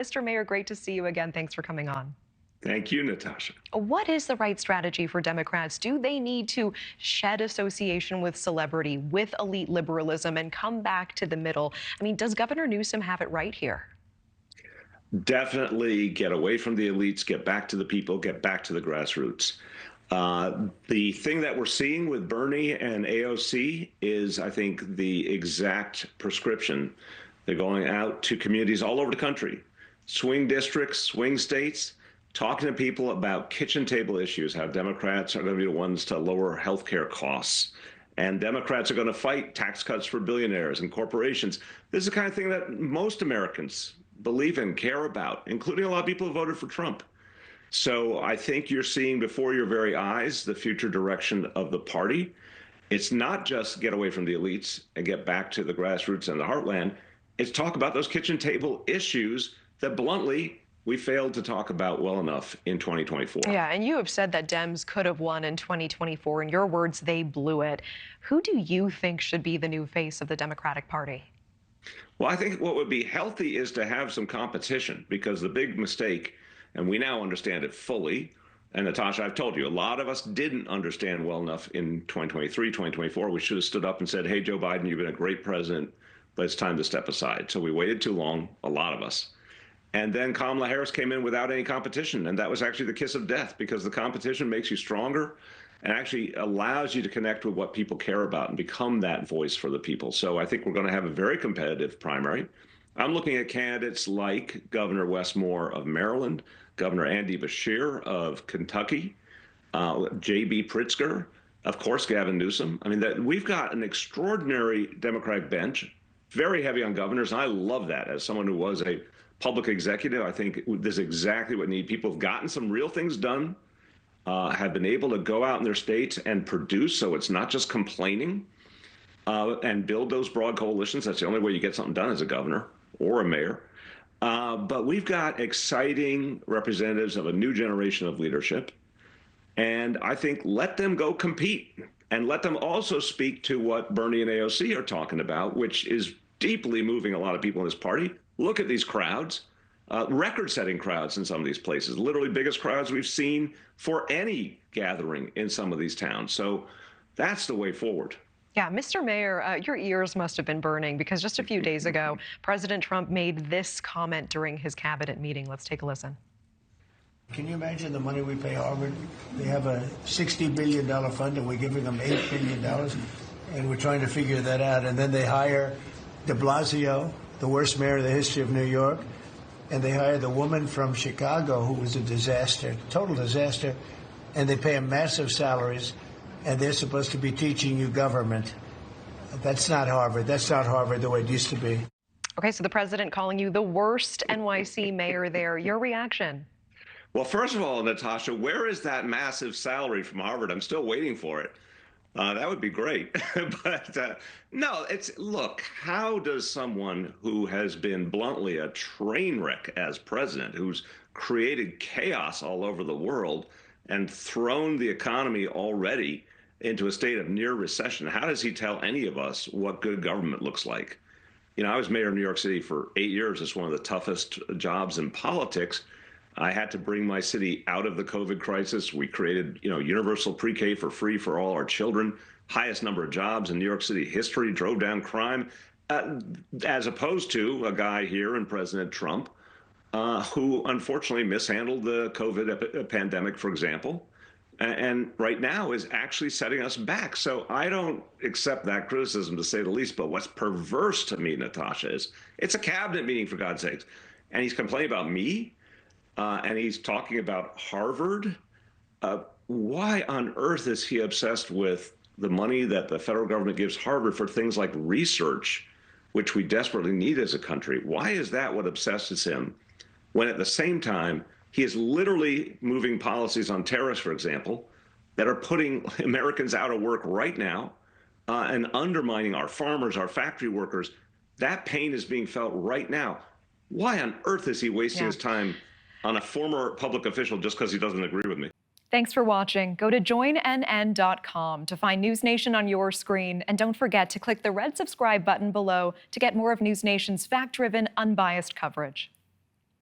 Mr. Mayor, great to see you again. Thanks for coming on. Thank you, Natasha. What is the right strategy for Democrats? Do they need to shed association with celebrity, with elite liberalism, and come back to the middle? I mean, does Governor Newsom have it right here? Definitely get away from the elites, get back to the people, get back to the grassroots. The thing that we're seeing with Bernie and AOC is, I think, the exact prescription. They're going out to communities all over the country, swing districts, swing states, talking to people about kitchen table issues, how Democrats are going to be the ones to lower health care costs. And Democrats are going to fight tax cuts for billionaires and corporations. This is the kind of thing that most Americans believe in, care about, including a lot of people who voted for Trump. So I think you're seeing before your very eyes the future direction of the party. It's not just get away from the elites and get back to the grassroots and the heartland. It's talk about those kitchen table issues that bluntly we failed to talk about well enough in 2024. Yeah, and you have said that Dems could have won in 2024. In your words, they blew it. Who do you think should be the new face of the Democratic Party? Well, I think what would be healthy is to have some competition, because the big mistake, and we now understand it fully, and Natasha, I've told you, a lot of us didn't understand well enough in 2023, 2024. We should have stood up and said, hey, Joe Biden, you've been a great president, but it's time to step aside. So we waited too long, a lot of us. And then Kamala Harris came in without any competition, and that was actually the kiss of death, because the competition makes you stronger and actually allows you to connect with what people care about and become that voice for the people. So I think we're going to have a very competitive primary. I'm looking at candidates like Governor Wes Moore of Maryland, Governor Andy Beshear of Kentucky, J.B. Pritzker, of course, Gavin Newsom. I mean, we've got an extraordinary Democratic bench, very heavy on governors. And I love that. As someone who was a public executive, I think this is exactly what we need. People have gotten some real things done, have been able to go out in their states and produce, so it's not just complaining, and build those broad coalitions. That's the only way you get something done as a governor or a mayor. But we've got exciting representatives of a new generation of leadership. And I think let them go compete, and let them also speak to what Bernie and AOC are talking about, which is deeply moving a lot of people in this party. Look at these crowds, record-setting crowds in some of these places, literally biggest crowds we've seen for any gathering in some of these towns. So that's the way forward. Yeah, Mr. Mayor, your ears must have been burning, because just a few days ago, President Trump made this comment during his cabinet meeting. Let's take a listen. Can you imagine the money we pay Harvard? They have a $60 billion fund, and we're giving them $8 billion, and we're trying to figure that out. And then they hire de Blasio, the worst mayor in the history of New York, and they hire the woman from Chicago who was a disaster, total disaster, and they pay them massive salaries, and they're supposed to be teaching you government. That's not Harvard. That's not Harvard the way it used to be. Okay, so the president calling you the worst NYC mayor there. Your reaction? Well, first of all, Natasha, where is that massive salary from Harvard? I'm still waiting for it. That would be great. But no, look, how does someone who has been bluntly a train wreck as president, who's created chaos all over the world and thrown the economy already into a state of near recession, how does he tell any of us what good government looks like? You know, I was mayor of New York City for 8 years. It's one of the toughest jobs in politics. I had to bring my city out of the COVID crisis. We created, universal pre-K for free for all our children, highest number of jobs in New York City history, drove down crime, as opposed to a guy here in President Trump, who unfortunately mishandled the COVID pandemic, for example, and right now is actually setting us back. So I don't accept that criticism, to say the least. But what's perverse to me, Natasha, is it's a cabinet meeting, for God's sakes, and he's complaining about me. And he's talking about Harvard. Why on earth is he obsessed with the money that the federal government gives Harvard for things like research, which we desperately need as a country? Why is that what obsesses him, when at the same time he is literally moving policies on tariffs, for example, that are putting Americans out of work right now, and undermining our farmers, our factory workers? That pain is being felt right now. Why on earth is he wasting his time on a former public official just because he doesn't agree with me? Thanks for watching. Go to joinnn.com to find News Nation on your screen. And don't forget to click the red subscribe button below to get more of News Nation's fact-driven, unbiased coverage.